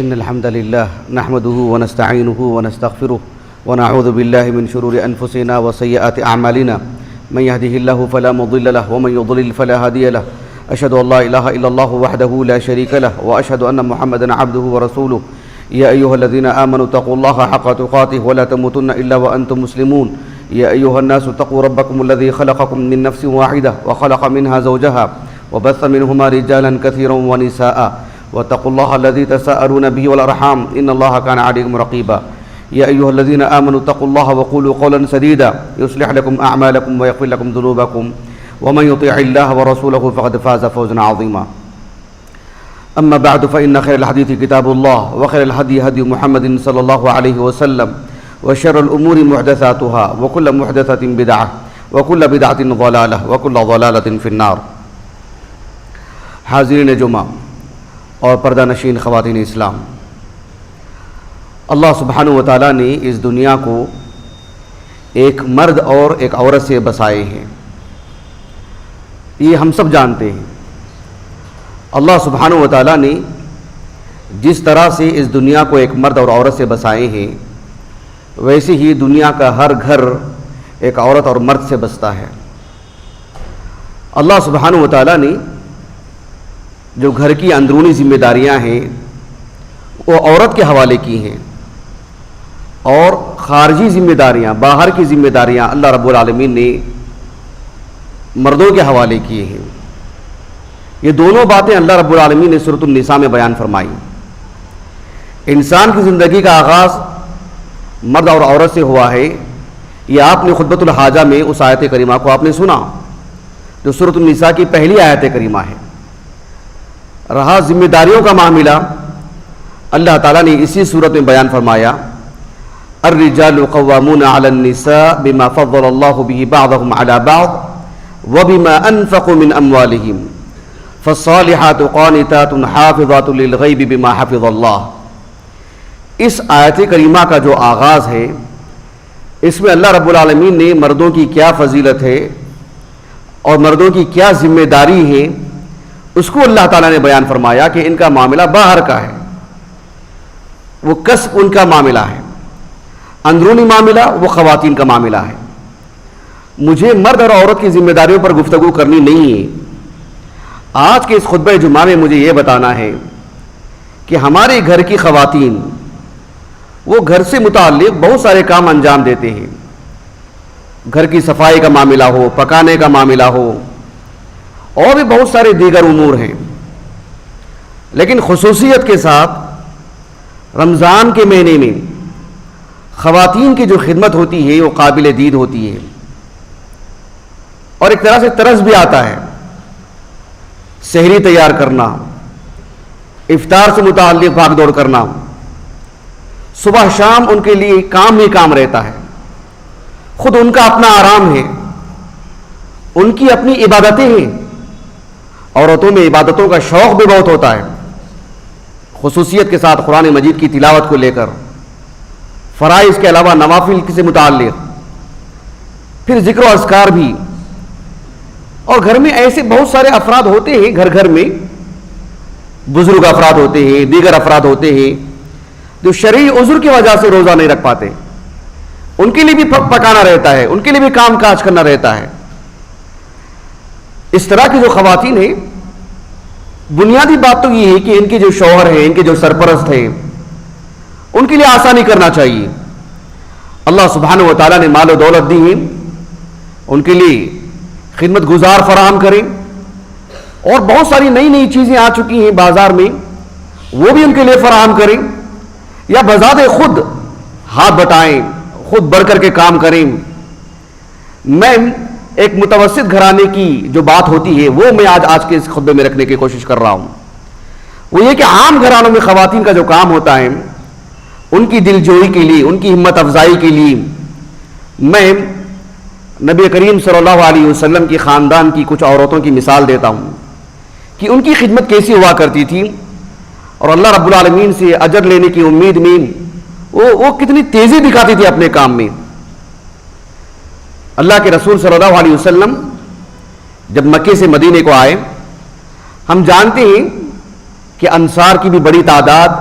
إن الحمد لله نحمده ونستعينه ونستغفره ونعوذ بالله من شرور أنفسنا وسيئات أعمالنا من يهده الله فلا مضل له ومن يضلل فلا هادي له أشهد أن لا إله إلا الله وحده لا شريك له وأشهد أن محمدا عبده ورسوله يا أيها الذين آمنوا اتقوا الله حق تقاته ولا تموتن إلا وأنتم مسلمون يا أيها الناس اتقوا ربكم الذي خلقكم من نفس واحدة وخلق منها زوجها وبث منهما رجالا كثيرا ونساء واتقوا الله الذي تساءلون به والأرحام إن الله كان عليكم رقيبا يا أيها الذين آمنوا اتقوا الله وقولوا قولا سديدا يصلح لكم أعمالكم ويغفر لكم ذنوبكم ومن يطيع الله ورسوله فقد فاز فوزا عظيما أما بعد فإن خير الحديث كتاب الله وخير الهدي هدي محمد صلى الله عليه وسلم وشر الأمور محدثاتها وكل محدثة بدعة وكل بدعة ضلالة وكل ضلالة في النار. حاضرین جمعہ اور پردہ نشین خواتین اسلام، اللہ سبحانہ و تعالیٰ نے اس دنیا کو ایک مرد اور ایک عورت سے بسائے ہیں، یہ ہم سب جانتے ہیں۔ اللہ سبحانہ و تعالیٰ نے جس طرح سے اس دنیا کو ایک مرد اور عورت سے بسائے ہیں، ویسے ہی دنیا کا ہر گھر ایک عورت اور مرد سے بستا ہے۔ اللہ سبحانہ و تعالیٰ نے جو گھر کی اندرونی ذمہ داریاں ہیں وہ عورت کے حوالے کی ہیں، اور خارجی ذمہ داریاں، باہر کی ذمہ داریاں اللہ رب العالمین نے مردوں کے حوالے کیے ہیں۔ یہ دونوں باتیں اللہ رب العالمین نے سورۃ النساء میں بیان فرمائی۔ انسان کی زندگی کا آغاز مرد اور عورت سے ہوا ہے، یہ آپ نے خطبۃ الحاجہ میں اس آیت کریمہ کو آپ نے سنا جو سورۃ النساء کی پہلی آیت کریمہ ہے۔ رہا ذمہ داریوں کا معاملہ، اللہ تعالیٰ نے اسی صورت میں بیان فرمایا، الرجال قوامون علی النساء بما فضل اللہ به بعضهم علی بعض وبما انفقوا من اموالهم فالصالحات قانتات حافظات للغیب بما حفظ اللہ۔ اس آیت کریمہ کا جو آغاز ہے، اس میں اللہ رب العالمین نے مردوں کی کیا فضیلت ہے اور مردوں کی کیا ذمہ داری ہے اس کو اللہ تعالیٰ نے بیان فرمایا کہ ان کا معاملہ باہر کا ہے، وہ کسب ان کا معاملہ ہے، اندرونی معاملہ وہ خواتین کا معاملہ ہے۔ مجھے مرد اور عورت کی ذمہ داریوں پر گفتگو کرنی نہیں ہے، آج کے اس خطبہ جمعہ میں مجھے یہ بتانا ہے کہ ہمارے گھر کی خواتین وہ گھر سے متعلق بہت سارے کام انجام دیتے ہیں، گھر کی صفائی کا معاملہ ہو، پکانے کا معاملہ ہو، اور بھی بہت سارے دیگر امور ہیں، لیکن خصوصیت کے ساتھ رمضان کے مہینے میں خواتین کی جو خدمت ہوتی ہے وہ قابل دید ہوتی ہے، اور ایک طرح سے ترس بھی آتا ہے۔ سحری تیار کرنا، افطار سے متعلق بھاگ دوڑ کرنا، صبح شام ان کے لیے کام ہی کام رہتا ہے، خود ان کا اپنا آرام ہے، ان کی اپنی عبادتیں ہیں۔ عورتوں میں عبادتوں کا شوق بھی بہت ہوتا ہے، خصوصیت کے ساتھ قرآن مجید کی تلاوت کو لے کر، فرائض کے علاوہ نوافل سے متعلق، پھر ذکر و اذکار بھی۔ اور گھر میں ایسے بہت سارے افراد ہوتے ہیں، گھر گھر میں بزرگ افراد ہوتے ہیں، دیگر افراد ہوتے ہیں جو شرعی عذر کی وجہ سے روزہ نہیں رکھ پاتے، ان کے لیے بھی پکانا رہتا ہے، ان کے لیے بھی کام کاج کرنا رہتا ہے۔ اس طرح کی جو خواتین ہیں، بنیادی بات تو یہ ہے کہ ان کے جو شوہر ہیں، ان کے جو سرپرست ہیں، ان کے لیے آسانی کرنا چاہیے۔ اللہ سبحانہ و تعالیٰ نے مال و دولت دی ہے، ان کے لیے خدمت گزار فراہم کریں، اور بہت ساری نئی نئی چیزیں آ چکی ہیں بازار میں، وہ بھی ان کے لیے فراہم کریں، یا بذات خود ہاتھ بٹائیں، خود بڑھ کر کے کام کریں۔ میں ایک متوسط گھرانے کی جو بات ہوتی ہے وہ میں آج کے اس خطبے میں رکھنے کی کوشش کر رہا ہوں۔ وہ یہ کہ عام گھرانوں میں خواتین کا جو کام ہوتا ہے، ان کی دل جوئی کے لیے، ان کی ہمت افزائی کے لیے میں نبی کریم صلی اللہ علیہ وسلم کی خاندان کی کچھ عورتوں کی مثال دیتا ہوں کہ ان کی خدمت کیسی ہوا کرتی تھی، اور اللہ رب العالمین سے اجر لینے کی امید میں وہ کتنی تیزی دکھاتی تھی اپنے کام میں۔ اللہ کے رسول صلی اللہ علیہ وسلم جب مکے سے مدینے کو آئے، ہم جانتے ہیں کہ انصار کی بھی بڑی تعداد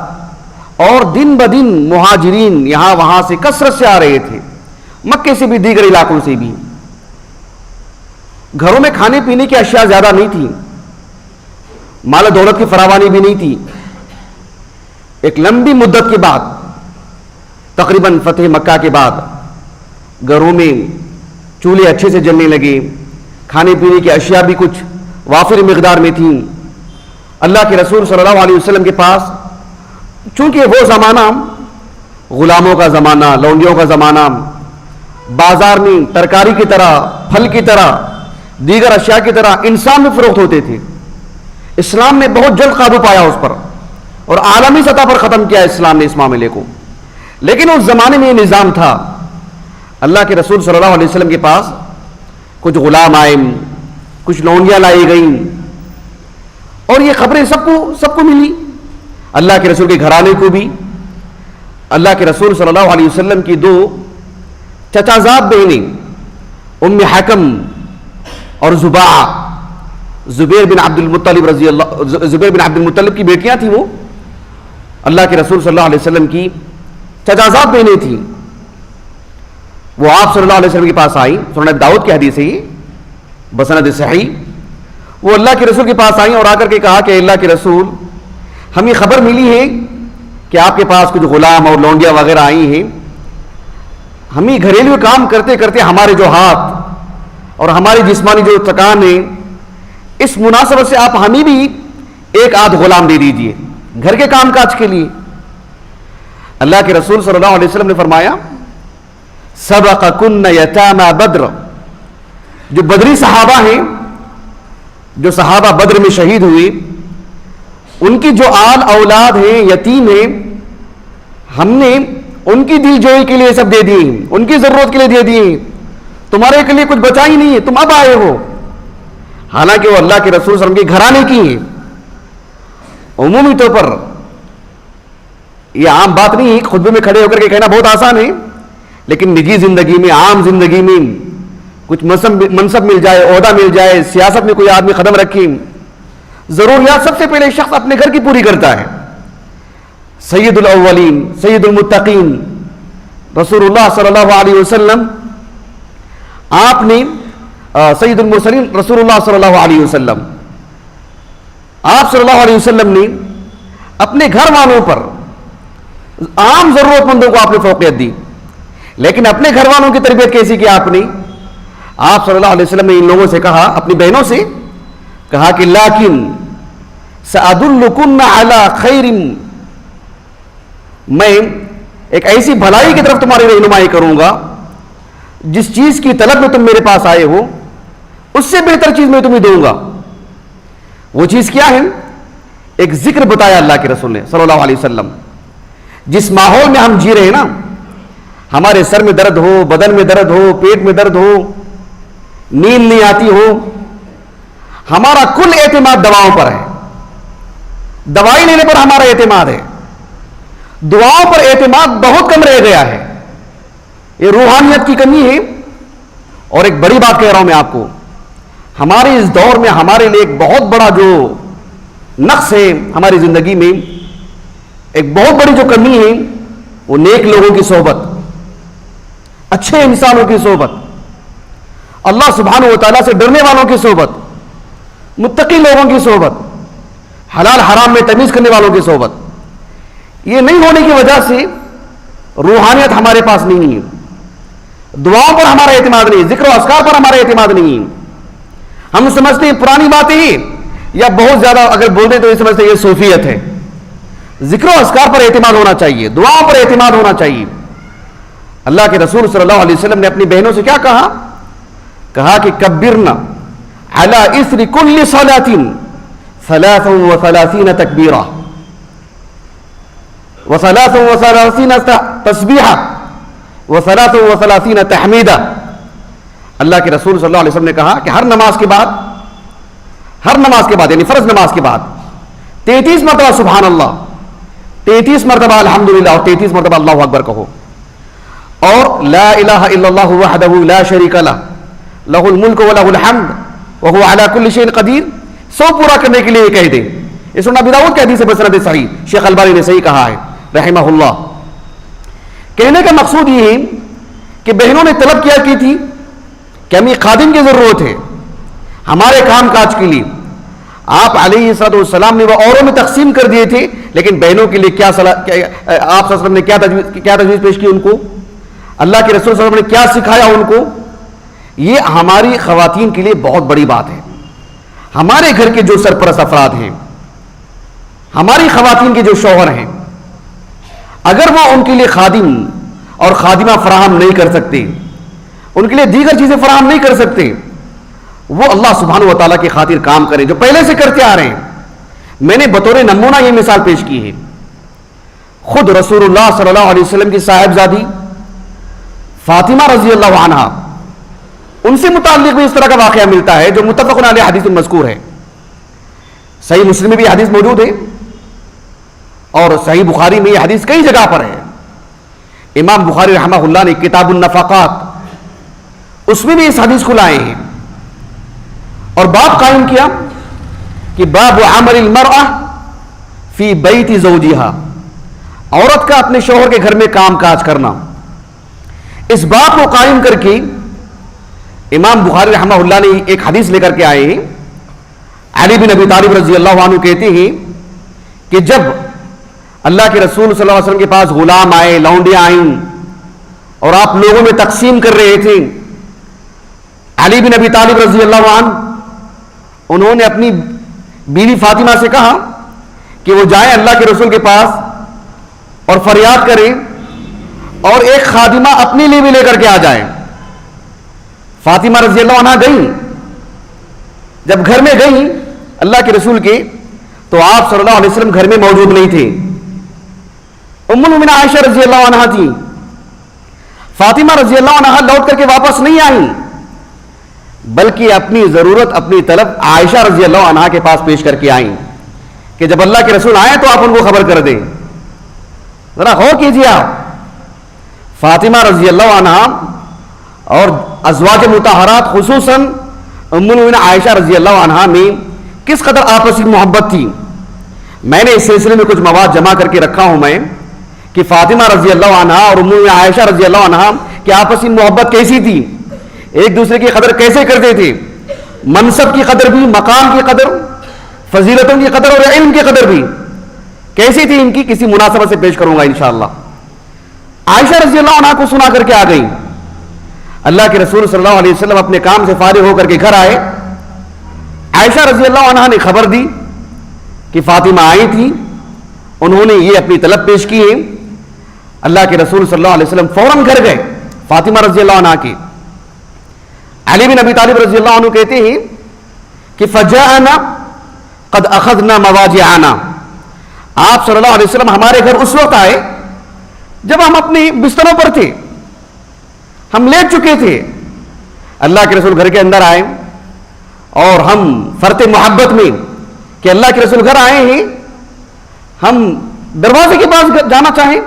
اور دن بدن مہاجرین یہاں وہاں سے کثرت سے آ رہے تھے، مکے سے بھی دیگر علاقوں سے بھی. گھروں میں کھانے پینے کی اشیاء زیادہ نہیں تھی، مال و دولت کی فراوانی بھی نہیں تھی. ایک لمبی مدت کے بعد، تقریباً فتح مکہ کے بعد، گھروں میں چولہے اچھے سے جلنے لگے، کھانے پینے کی اشیاء بھی کچھ وافر مقدار میں تھیں. اللہ کے رسول صلی اللہ علیہ وسلم کے پاس، چونکہ وہ زمانہ غلاموں کا زمانہ، لونڈیوں کا زمانہ، بازار میں ترکاری کی طرح، پھل کی طرح، دیگر اشیاء کی طرح انسان میں فروخت ہوتے تھے. اسلام نے بہت جلد قابو پایا اس پر اور عالمی سطح پر ختم کیا اسلام نے اس معاملے کو. لیکن اس زمانے میں یہ نظام تھا. اللہ کے رسول صلی اللہ علیہ وسلم کے پاس کچھ غلام آئے، کچھ لونڈیاں لائی گئیں، اور یہ خبریں سب کو ملی. اللہ کے رسول کے گھرانے کو بھی. اللہ کے رسول صلی اللہ علیہ وسلم کی دو چچازاد بہنیں، ام حکم اور زباعہ، زبیر بن عبد المطلب کی بیٹیاں تھیں. وہ اللہ کے رسول صلی اللہ علیہ وسلم کی چچازاد بہنیں تھیں. وہ آپ صلی اللہ علیہ وسلم کے پاس آئیں. سنن ابی داؤد کی حدیث ہے یہ بسند صحیح. وہ اللہ کے رسول کے پاس آئیں اور آ کر کے کہا کہ اللہ کے رسول، ہمیں خبر ملی ہے کہ آپ کے پاس کچھ غلام اور لونڈیاں وغیرہ آئی ہیں. ہمیں گھریلو کام کرتے کرتے ہمارے جو ہاتھ اور ہماری جسمانی جو تھکان ہے، اس مناسبت سے آپ ہمیں بھی ایک آدھ غلام دے دیجئے گھر کے کام کاج کے لیے. اللہ کے رسول صلی اللہ علیہ وسلم نے فرمایا، سبقکن یتامی بدر. جو بدری صحابہ ہیں، جو صحابہ بدر میں شہید ہوئے، ان کی جو آل اولاد ہیں، یتیم ہیں، ہم نے ان کی دل جوئی کے لیے سب دے دیے ہیں، ان کی ضرورت کے لیے دے دیے ہیں. تمہارے کے لیے کچھ بچا ہی نہیں ہے، تم اب آئے ہو. حالانکہ وہ اللہ کے رسول صلی اللہ علیہ وسلم کے گھرانے کی ہیں. عمومی طور پر یہ عام بات نہیں ہے، خطبے میں کھڑے ہو کر کے کہنا بہت آسان ہے، لیکن نجی زندگی میں، عام زندگی میں کچھ منصب مل جائے، عہدہ مل جائے، سیاست میں کوئی آدمی قدم رکھے، ضروریات سب سے پہلے شخص اپنے گھر کی پوری کرتا ہے. سید الاولین، سید المتقین رسول اللہ صلی اللہ علیہ وسلم، آپ نے سید المرسلین رسول اللہ صلی اللہ علیہ وسلم، آپ صلی اللہ علیہ وسلم نے اپنے گھر والوں پر، عام ضرورت مندوں کو آپ نے فوقیت دی. لیکن اپنے گھر والوں کی تربیت کیسی کی آپ نے؟ آپ صلی اللہ علیہ وسلم نے ان لوگوں سے کہا، اپنی بہنوں سے کہا کہ لیکن سأدلکن علی خیر، میں ایک ایسی بھلائی کی طرف تمہاری رہنمائی کروں گا جس چیز کی طلب میں تم میرے پاس آئے ہو، اس سے بہتر چیز میں تمہیں دوں گا. وہ چیز کیا ہے؟ ایک ذکر بتایا اللہ کے رسول نے صلی اللہ علیہ وسلم. جس ماحول میں ہم جی رہے ہیں نا، ہمارے سر میں درد ہو، بدن میں درد ہو، پیٹ میں درد ہو، نیند نہیں آتی ہو، ہمارا کل اعتماد دواؤں پر ہے. دوائی لینے پر ہمارا اعتماد ہے، دعاؤں پر اعتماد بہت کم رہ گیا ہے. یہ روحانیت کی کمی ہے. اور ایک بڑی بات کہہ رہا ہوں میں آپ کو، ہمارے اس دور میں ہمارے لیے ایک بہت بڑا جو نقص ہے ہماری زندگی میں، ایک بہت بڑی جو کمی ہے، وہ نیک لوگوں کی صحبت، اچھے انسانوں کی صحبت، اللہ سبحانہ و تعالیٰ سے ڈرنے والوں کی صحبت، متقی لوگوں کی صحبت، حلال حرام میں تمیز کرنے والوں کی صحبت. یہ نہیں ہونے کی وجہ سے روحانیت ہمارے پاس نہیں ہے، دعاؤں پر ہمارا اعتماد نہیں ہے، ذکر و اذکار پر ہمارا اعتماد نہیں ہے. ہم سمجھتے ہیں پرانی باتیں ہی، یا بہت زیادہ اگر بول دیں تو یہ سمجھتے ہیں یہ صوفیت ہے. ذکر و اذکار پر اعتماد ہونا چاہیے، دعاؤں پر اعتماد ہونا چاہیے. اللہ کے رسول صلی اللہ علیہ وسلم نے اپنی بہنوں سے کیا کہا؟ کہا کہ کبرنا علی اثر کل صلاۃ 33 تکبیرہ و33 تسبیحہ و33 تحمیدہ. اللہ کے رسول صلی اللہ علیہ وسلم نے کہا کہ ہر نماز کے بعد یعنی فرض نماز کے بعد 33 مرتبہ سبحان اللہ، 33 مرتبہ الحمدللہ اور 33 مرتبہ اللہ اکبر کہو. اور لا الہ الا اللہ وحدہ لا شریک لہ لہ الملک و لہ الحمد وہو علی کل شیء قدیر. 100 پورا کرنے کے لیے یہ کہہ دیں. یہ سنن ابی داؤد کی حدیث ہے بسند صحیح، شیخ البانی نے صحیح کہا ہے. رحمہ اللہ. کہنے کا مقصود یہ ہے کہ بہنوں نے طلب کیا کی تھی کہ ہمیں خادم کی ضرورت ہے ہمارے کام کاج کے لیے. آپ علیہ السلام نے وہ اوروں میں تقسیم کر دیے تھے, لیکن بہنوں کے لیے کیا آپ صلی اللہ علیہ وسلم نے کیا تجویز پیش کی ان کو, اللہ کے رسول صلی اللہ علیہ وسلم نے کیا سکھایا ان کو. یہ ہماری خواتین کے لیے بہت بڑی بات ہے. ہمارے گھر کے جو سرپرست افراد ہیں, ہماری خواتین کے جو شوہر ہیں, اگر وہ ان کے لیے خادم اور خادمہ فراہم نہیں کر سکتے, ان کے لیے دیگر چیزیں فراہم نہیں کر سکتے, وہ اللہ سبحانہ و تعالیٰ کی خاطر کام کریں جو پہلے سے کرتے آ رہے ہیں. میں نے بطور نمونہ یہ مثال پیش کی ہے. خود رسول اللہ صلی اللہ علیہ وسلم کی صاحبزادی فاطمہ رضی اللہ عنہا, ان سے متعلق بھی اس طرح کا واقعہ ملتا ہے جو متفق علیہ حدیث مذکور ہے. صحیح مسلم میں بھی حدیث موجود ہے اور صحیح بخاری میں یہ حدیث کئی جگہ پر ہے. امام بخاری رحمہ اللہ نے کتاب النفقات اس میں بھی اس حدیث کو لائے ہیں اور باب قائم کیا کہ باب عمل المرأة فی بیت زوجہا, عورت کا اپنے شوہر کے گھر میں کام کاج کرنا. اس باب کو قائم کر کے امام بخاری رحمہ اللہ نے ایک حدیث لے کر کے آئے ہیں. علی بن ابی طالب رضی اللہ عنہ کہتے ہیں کہ جب اللہ کے رسول صلی اللہ علیہ وسلم کے پاس غلام آئے, لونڈیاں آئیں اور آپ لوگوں میں تقسیم کر رہے تھے, علی بن ابی طالب رضی اللہ عنہ انہوں نے اپنی بیوی فاطمہ سے کہا کہ وہ جائیں اللہ کے رسول کے پاس اور فریاد کریں اور ایک خادمہ اپنے لیے بھی لے کر کے آ جائیں. فاطمہ رضی اللہ عنہ گئیں. جب گھر میں گئیں اللہ کے رسول کے, تو آپ صلی اللہ علیہ وسلم گھر میں موجود نہیں تھے. ام المؤمنین عائشہ رضی اللہ عنہ تھی. فاطمہ رضی اللہ عنہ لوٹ کر کے واپس نہیں آئیں, بلکہ اپنی ضرورت, اپنی طلب عائشہ رضی اللہ عنہ کے پاس پیش کر کے آئیں کہ جب اللہ کے رسول آئیں تو آپ ان کو خبر کر دیں. ذرا غور کیجیے آپ, فاطمہ رضی اللہ عنہ اور ازواج مطہرات خصوصاً ام المؤمنین عائشہ رضی اللہ عنہ میں کس قدر آپسی محبت تھی. میں نے اس سلسلے میں کچھ مواد جمع کر کے رکھا ہوں میں کہ فاطمہ رضی اللہ عنہ اور ام المؤمنین عائشہ رضی اللہ عنہ کی آپسی محبت کیسی تھی, ایک دوسرے کی قدر کیسے کرتے تھے, منصب کی قدر بھی, مقام کی قدر, فضیلتوں کی قدر اور علم کی قدر بھی کیسی تھی ان کی, کسی مناسبت سے پیش کروں گا انشاءاللہ. عائشہ رضی اللہ عنہ کو سنا کر کے آ گئی. اللہ کے رسول صلی اللہ علیہ وسلم اپنے کام سے فارغ ہو کر کے گھر آئے. عائشہ رضی اللہ عنہ نے خبر دی کہ فاطمہ آئی تھی, انہوں نے یہ اپنی طلب پیش کی ہے. اللہ کے رسول صلی اللہ علیہ وسلم فوراً گھر گئے فاطمہ رضی اللہ عنہ کے. علی بن ابی طالب رضی اللہ عنہ کہتے ہیں کہ فجاءنا قد اخذنا مواجعنا, آپ صلی اللہ علیہ وسلم ہمارے گھر اس وقت آئے جب ہم اپنے بستروں پر تھے, ہم لیٹ چکے تھے. اللہ کے رسول گھر کے اندر آئے اور ہم فرط محبت میں کہ اللہ کے رسول گھر آئے ہیں, ہم دروازے کے پاس جانا چاہیں,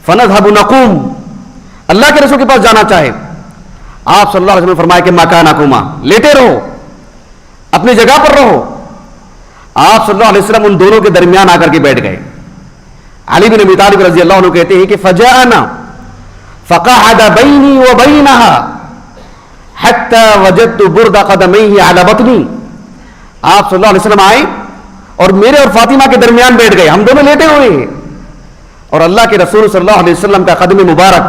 فنذهب نقوم, اللہ کے رسول کے پاس جانا چاہے. آپ صلی اللہ علیہ وسلم نے فرمایا کہ مکانکما, لیٹے رہو, اپنی جگہ پر رہو. آپ صلی اللہ علیہ وسلم ان دونوں کے درمیان آ کر کے بیٹھ گئے. علی بن ابی طالب رضی اللہ عنہ کہتے ہیں کہ فجاءنا فقعد بینی وبینها حتى وجدت برد قدمیہ علی بطنی. آپ صلی اللہ علیہ وسلم آئے اور میرے اور فاطمہ کے درمیان بیٹھ گئے, ہم دونوں لیٹے ہوئے ہیں اور اللہ کے رسول صلی اللہ علیہ وسلم کا قدم مبارک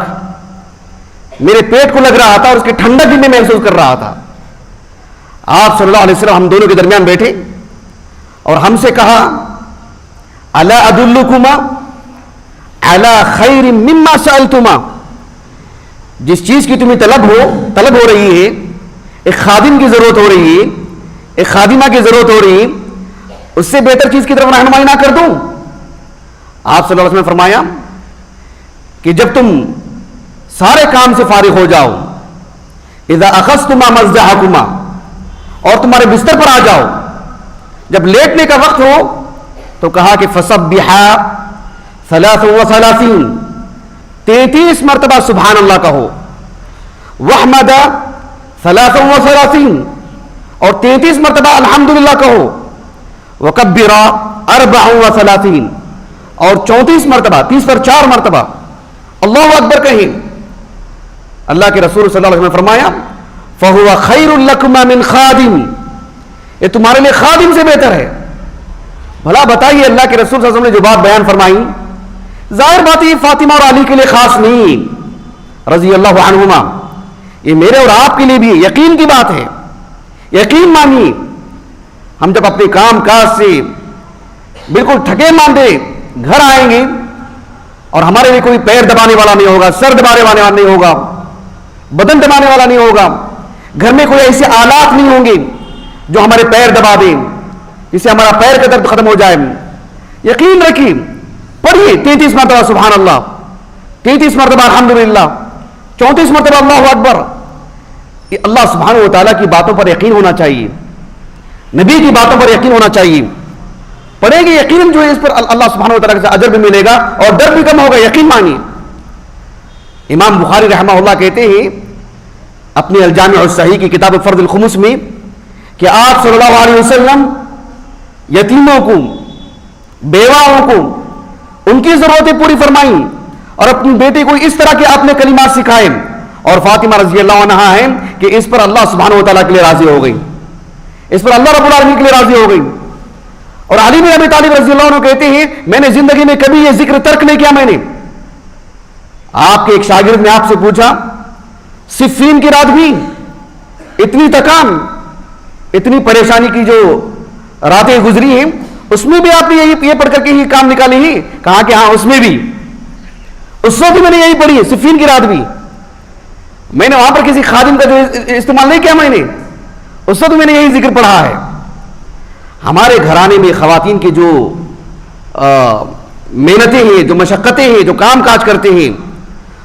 میرے پیٹ کو لگ رہا تھا اور اس کی ٹھنڈک بھی میں محسوس کر رہا تھا. آپ صلی اللہ علیہ وسلم ہم دونوں کے درمیان بیٹھے اور ہم سے کہا الا ادلکما علی خیر مما سألتما, جس چیز کی تمہیں طلب ہو رہی ہے, ایک خادم کی ضرورت ہو رہی ہے, ایک خادمہ کی ضرورت ہو رہی ہے, اس سے بہتر چیز کی طرف رہنمائی نہ کر دوں. آپ صلی اللہ علیہ وسلم نے فرمایا کہ جب تم سارے کام سے فارغ ہو جاؤ, اذا اخذتما مضجعکما, اور تمہارے بستر پر آ جاؤ, جب لیٹنے کا وقت ہو تو کہا کہ فسبحا 33, 33 مرتبہ سبحان اللہ کہو, وحمدا 33, اور 33 مرتبہ الحمدللہ کہو, وکبرا 34, اور 34 مرتبہ 30 پر 4 مرتبہ اللہ اکبر کہیں. اللہ کے رسول صلی اللہ علیہ وسلم نے فرمایا فَهُوَ خَيْرٌ لَكُمَا مِنْ خَادِمٍ، یہ تمہارے لیے خادم سے بہتر ہے. بھلا بتائیے اللہ کے رسول صلی اللہ علیہ وسلم نے جو بات بیان فرمائی، ظاہر بات یہ فاطمہ اور علی کے لیے خاص نہیں رضی اللہ عنہما، یہ میرے اور آپ کے لیے بھی یقین کی بات ہے. یقین مانیے، ہم جب اپنے کام کاج سے بالکل تھکے ماندے گھر آئیں گے اور ہمارے لیے کوئی پیر دبانے والا نہیں ہوگا، سر دبانے والا نہیں ہوگا، بدن دبانے والا نہیں ہوگا، گھر میں کوئی ایسے آلات نہیں ہوں گے جو ہمارے پیر دبا دیں جس سے ہمارا پیر کا درد ختم ہو جائے. یقین رکھیے، پڑھیے 33 مرتبہ سبحان اللہ، 33 مرتبہ الحمدللہ، 34 مرتبہ اللہ اکبر. یہ اللہ سبحانہ و تعالیٰ کی باتوں پر یقین ہونا چاہیے، نبی کی باتوں پر یقین ہونا چاہیے. پڑھیں گے یقین جو ہے اس پر اللہ سبحانہ و تعالیٰ سے اجر بھی ملے گا اور ڈر بھی کم ہوگا. یقین مانیے. امام بخاری رحمہ اللہ کہتے ہیں اپنی الجامع الصحیح کی کتاب فرض الخمس میں کہ آپ صلی اللہ علیہ وسلم یتیموں کو، بیواؤں کو ان کی ضرورتیں پوری فرمائیں اور اپنی بیٹی کو اس طرح کے آپ نے کلمات سکھائے. اور فاطمہ رضی اللہ عنہا ہے کہ اس پر اللہ سبحانہ و تعالیٰ کے لیے راضی ہو گئی، اس پر اللہ رب العالمین کے لیے راضی ہو گئی. اور علی بن ابی طالب رضی اللہ عنہ کہتے ہیں میں نے زندگی میں کبھی یہ ذکر ترک نہیں کیا. میں نے آپ کے ایک شاگرد نے آپ سے پوچھا صفین کی رات بھی اتنی تکان، اتنی پریشانی کی جو راتیں گزری ہیں، اس میں بھی آپ نے یہ پڑھ کر کے ہی کام نکالی ہی؟ کہا کہ ہاں اس میں بھی، اس وقت بھی میں نے یہی پڑھی ہے صفین کی رات بھی. میں نے وہاں پر کسی خادم کا جو استعمال نہیں کیا، میں نے اس وقت میں نے یہی ذکر پڑھا ہے. ہمارے گھرانے میں خواتین کی جو محنتیں ہیں، جو مشقتیں ہیں، جو کام کاج کرتے ہیں،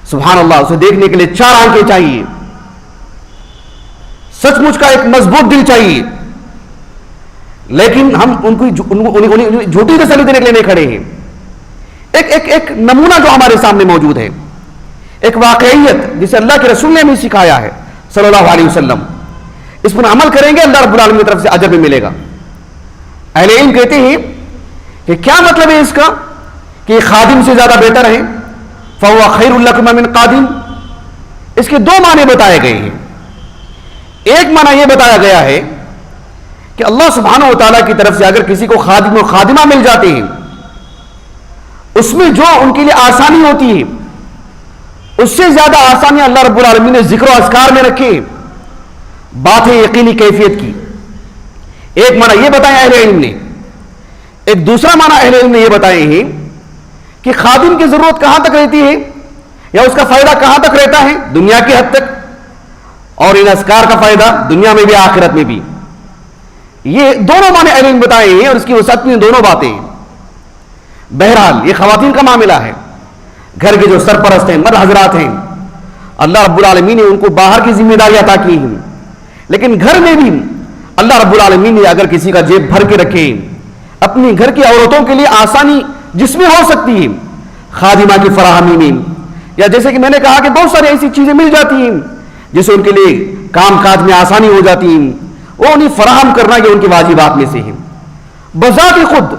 سبحان اللہ، اسے دیکھنے کے لیے 4 آنکھیں چاہیے، سچ مچ کا ایک مضبوط دل چاہیے. لیکن ہم ان کو جھوٹی تسلی دینے کے لیے نہیں کھڑے ہیں. ایک نمونہ جو ہمارے سامنے موجود ہے، ایک واقعیت جسے اللہ کے رسول نے ہمیں سکھایا ہے صلی اللہ علیہ وسلم، اس پر عمل کریں گے اللہ رب العالمین کی طرف سے اجر بھی ملے گا. اہل علم کہتے ہیں کہ کیا مطلب ہے اس کا کہ خادم سے زیادہ بہتر ہے. فَهُوَ خَيْرٌ لَكُمَا مِنْ قَادِمٍ، اس کے 2 معنی بتائے گئے ہیں. ایک معنی یہ بتایا گیا ہے کہ اللہ سبحانہ و تعالیٰ کی طرف سے اگر کسی کو خادم و خادمہ مل جاتے ہیں، اس میں جو ان کے لیے آسانی ہوتی ہے اس سے زیادہ آسانی اللہ رب العالمین نے ذکر و اذکار میں رکھے. بات ہے یقینی کیفیت کی. ایک معنی یہ بتایا اہل علم نے. ایک دوسرا معنی اہل علم نے یہ بتائے ہیں کہ خادم کی ضرورت کہاں تک رہتی ہے یا اس کا فائدہ کہاں تک رہتا ہے؟ دنیا کی حد تک، اور ان اذکار کا فائدہ دنیا میں بھی آخرت میں بھی. یہ دونوں معنی اہل علم بتائے ہیں اور اس کی وسعت میں دونوں باتیں ہیں. بہرحال یہ خواتین کا معاملہ ہے. گھر کے جو سرپرست ہیں، مرد حضرات ہیں، اللہ رب العالمین نے ان کو باہر کی ذمہ داری عطا کی ہیں، لیکن گھر میں بھی اللہ رب العالمین نے اگر کسی کا جیب بھر کے رکھے، اپنی گھر کی عورتوں کے لیے آسانی جس میں ہو سکتی ہے خادمہ کی فراہمی میں، یا جیسے کہ میں نے کہا کہ بہت ساری ایسی چیزیں مل جاتی ہیں جس سے ان کے لیے کام کاج میں آسانی ہو جاتی ہیں، وہ انہیں فراہم کرنا یہ ان کی واجبات میں سے ہے. بذات خود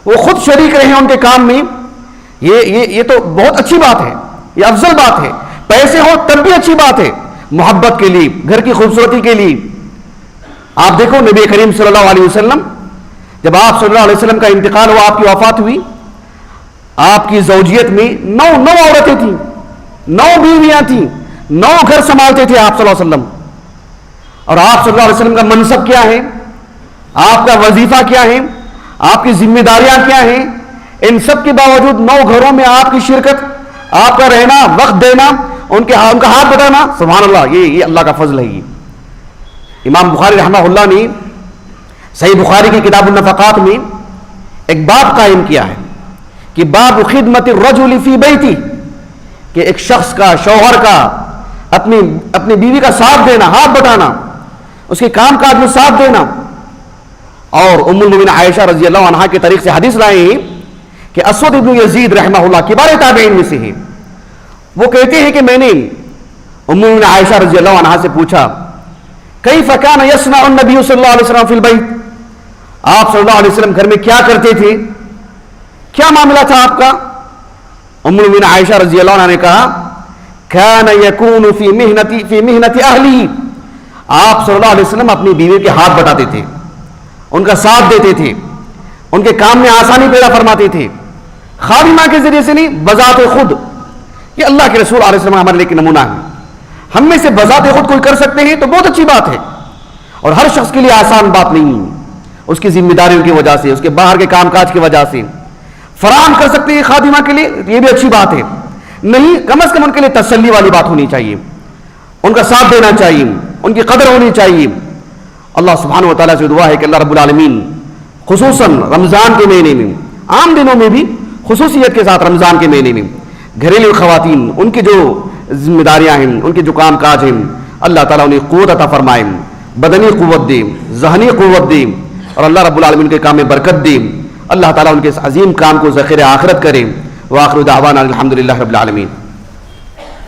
وہ خود شریک رہے ان کے کام میں، یہ تو بہت اچھی بات ہے، یہ افضل بات ہے. پیسے ہو تب بھی اچھی بات ہے، محبت کے لیے، گھر کی خوبصورتی کے لیے. آپ دیکھو نبی کریم صلی اللہ علیہ وسلم، جب آپ صلی اللہ علیہ وسلم کا انتقال ہوا، آپ کی وفات ہوئی، آپ کی زوجیت میں 9 عورتیں تھیں، 9 بیویاں تھیں، 9 گھر سنبھالتے تھے آپ صلی اللہ علیہ وسلم. اور آپ صلی اللہ علیہ وسلم کا منصب کیا ہے، آپ کا وظیفہ کیا ہے، آپ کی ذمہ داریاں کیا ہیں، ان سب کے باوجود 9 گھروں میں آپ کی شرکت، آپ کا رہنا، وقت دینا، ان کا ہاتھ بٹانا، سبحان اللہ، یہ اللہ کا فضل ہے. امام بخاری رحمہ اللہ نے صحیح بخاری کی کتاب النفقات میں ایک باب قائم کیا ہے کہ باب خدمت الرجل فی بیتی، کہ ایک شخص کا، شوہر کا اپنی بیوی کا ساتھ دینا، ہاتھ بٹانا، اس کے کام کاج میں ساتھ دینا. اور ام المؤمنین عائشہ رضی اللہ عنہا کے طریق سے حدیث لائے ہیں کہ اسود ابن یزید رحمہ اللہ کبار تابعین میں سے ہیں. وہ کہتے ہیں کہ میں نے ام المؤمنین عائشہ رضی اللہ عنہا سے پوچھا کیف کان یصنع النبی صلی اللہ علیہ وسلم فی البیت، آپ صلی اللہ علیہ وسلم گھر میں کیا کرتے تھے، کیا معاملہ تھا آپ کا؟ ام المؤمنین عائشہ رضی اللہ عنہ نے کہا كان يكون في محنت اہلی، آپ صلی اللہ علیہ وسلم اپنی بیوی کے ہاتھ بٹاتے تھے، ان کا ساتھ دیتے تھے، ان کے کام میں آسانی پیدا فرماتے تھے، خادمہ کے ذریعے سے نہیں، بذات خود۔ یہ اللہ کے رسول علیہ السلام ہمارے لیے نمونہ ہے۔ ہم میں سے بذات خود کوئی کر سکتے ہیں تو بہت اچھی بات ہے، اور ہر شخص کے لیے آسان بات نہیں ہے، اس کی ذمہ داریوں کی وجہ سے، اس کے باہر کے کام کاج کی وجہ سے فراہم کر سکتے ہیں خادمہ کے لیے، یہ بھی اچھی بات ہے۔ نہیں، کم از کم ان کے لیے تسلی والی بات ہونی چاہیے، ان کا ساتھ دینا چاہیے، ان کی قدر ہونی چاہیے۔ اللہ سبحانہ و تعالیٰ سے دعا ہے کہ اللہ رب العالمین خصوصاً رمضان کے مہینے میں، عام دنوں میں بھی خصوصیت کے ساتھ رمضان کے مہینے میں گھریلو خواتین، ان کی جو ذمہ داریاں ہیں، ان کے جو کام کاج ہیں، اللہ تعالیٰ انہیں قوت عطا فرمائے، بدنی قوت دے، ذہنی قوت دے، اور اللہ رب العالمین کے کام میں برکت دے۔ اللہ تعالیٰ ان کے اس عظیم کام کو ذخیرہ آخرت کرے۔ وآخر دعوانا الحمدللہ رب العالمین۔